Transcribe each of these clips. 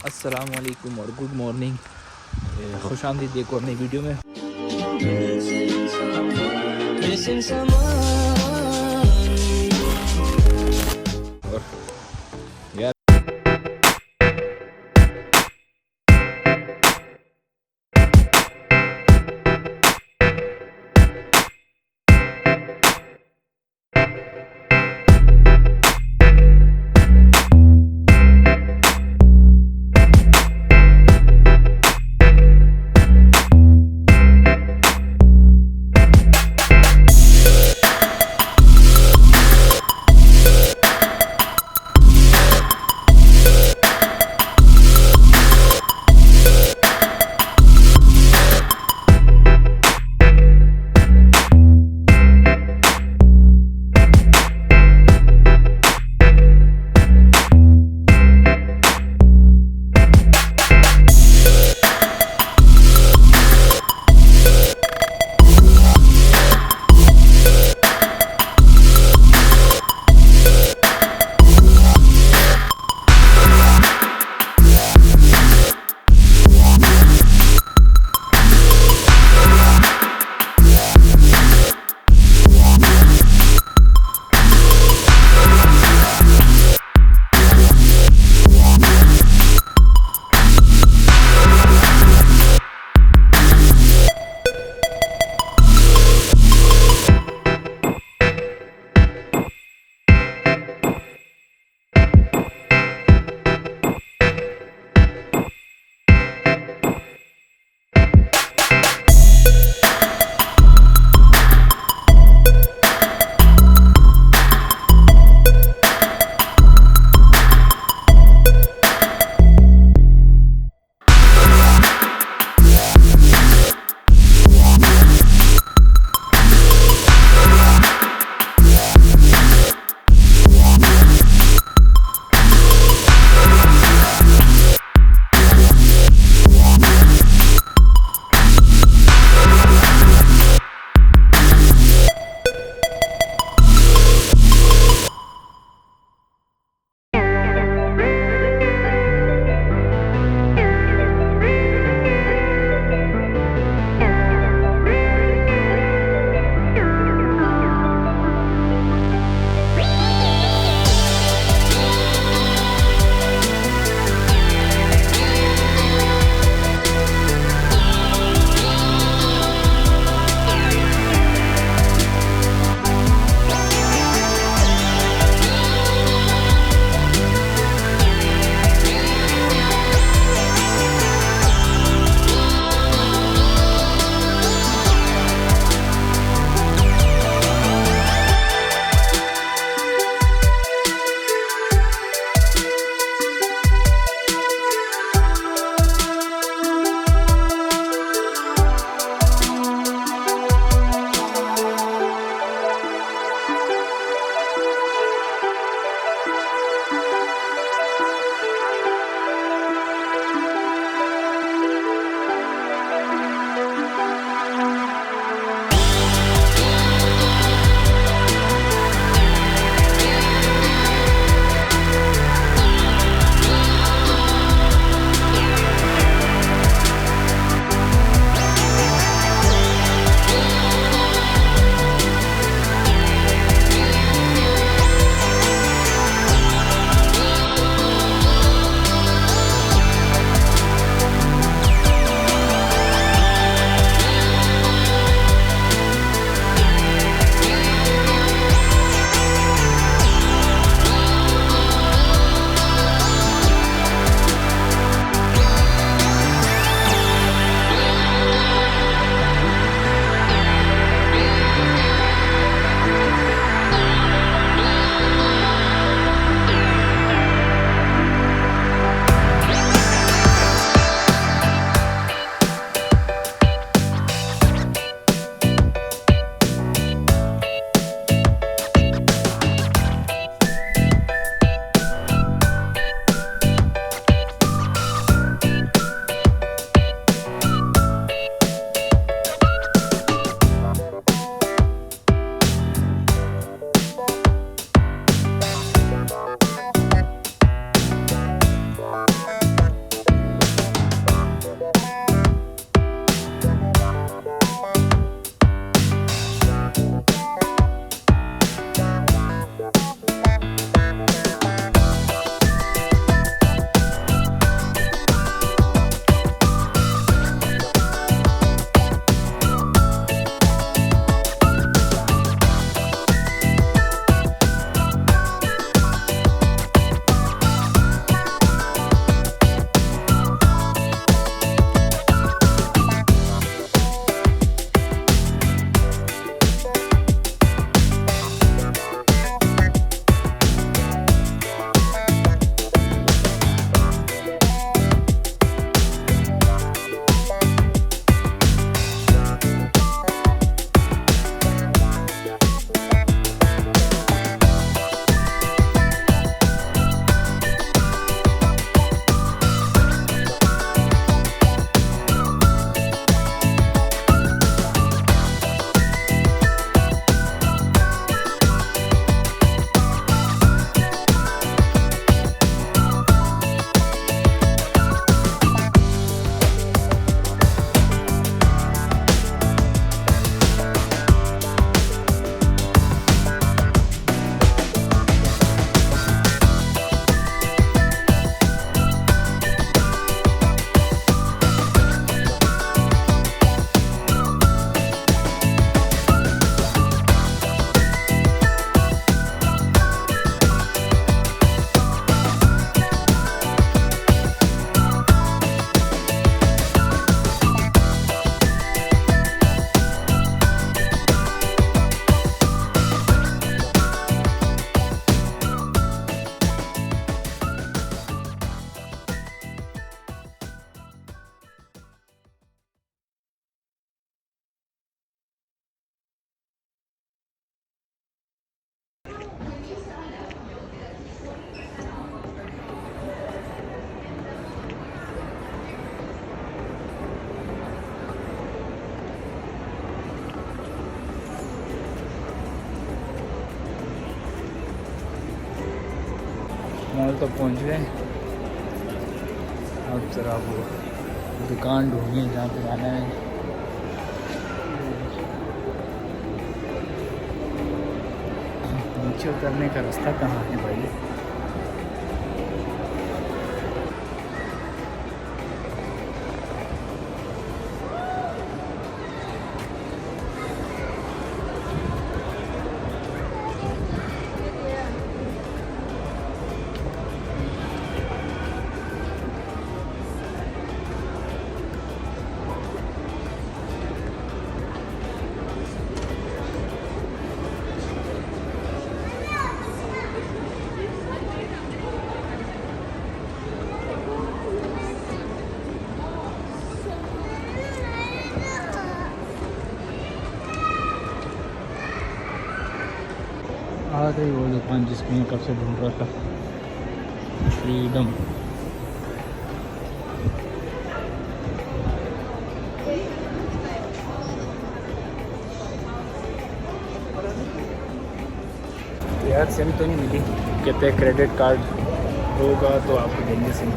السلام علیکم اور گڈ مارننگ، خوش آمدید ایک اور نئی ویڈیو میں۔ اور یار مال تک پہنچ گئے. اب ذرا وہ دکان ڈھونڈیں جہاں پہ جانا ہے. نیچے اترنے کا راستہ کہاں ہے بھائی؟ آ گئی وہ دکان جس کو میں کب سے ڈھونڈ رہا تھا. فریڈم. یار سم تو نہیں ملی. کہتے ہیں کریڈٹ کارڈ ہوگا تو آپ کو دیں گے سم.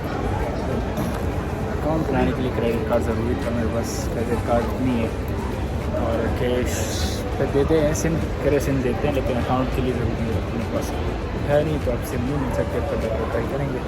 اکاؤنٹ بنانے کے لیے کریڈٹ کارڈ ضروری تھا میرے پاس. کریڈٹ کارڈ نہیں ہے اور کیش پہ دیتے ہیں. سم کرے سم دیتے ہیں لیکن اکاؤنٹ کے لیے ضروری ہے. اپنے پاس ہے نہیں تو آپ سم نہیں مل سکتے. تو ٹرائی کریں گے.